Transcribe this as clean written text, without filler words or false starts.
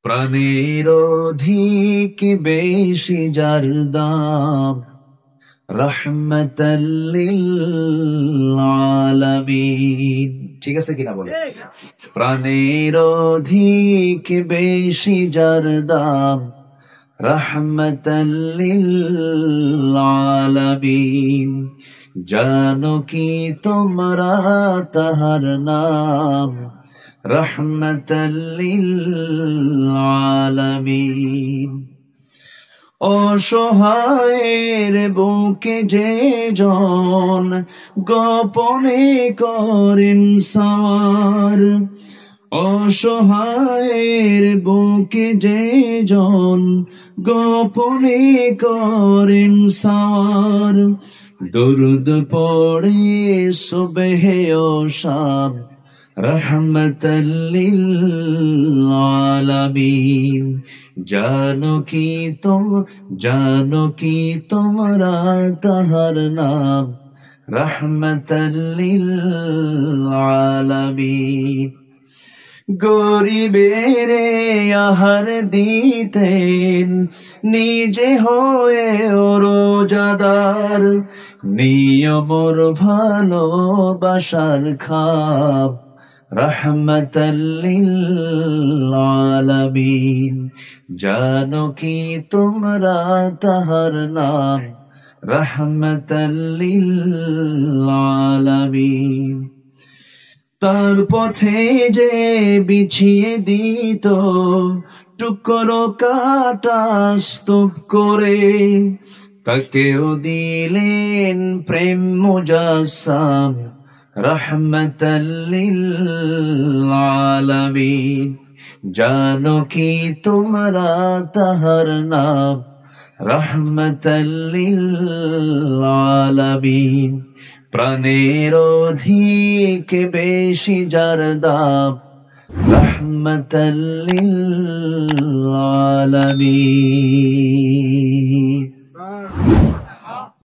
প্রাণের অধিক বেশি যার দাম, রাহমাতাল লিল আলামিন। ঠিক আছে কিনা বলে? প্রাণের অধিক বেশি যার দাম, রাহমাতাল লিল আলামিন। জানো কি তোমরা তাহার নাম, রাহমাতাল লিল আলামিন। অসহায়ের বুকে যে জন গোপনে করেন সাওয়ার, অসহায়ের বুকে যে জন গোপনে করেন সাওয়ার। দুরুদ পড়ে সুবহে ও শাম, রাহমাতাল লিল আলামিন। জানো কি তোমরা তাহার নাম, রাহমাতাল লিল আলামিন। গরিবের আহার দিতেন নিজে হয়ে রোজাদার, নিয়মর ভালোবাসার খাপ, রাহমাতাল লিল আলামিন। জানো কি তোমরা তাহার নাম, রাহমাতাল লিল আলামিন। তার পথে যে বিছিয়ে দিত টুকরো কাটা স্তূপ করে, তাকেও দিলেন প্রেম মুজাসসাম, রাহমাতাল লিল আলামিন। জানো কি তোমরা তাহার নাম, রাহমাতাল লিল আলামিন। প্রাণের অধিক বেশি যার দাম, রাহমাতাল লিল আলামিন।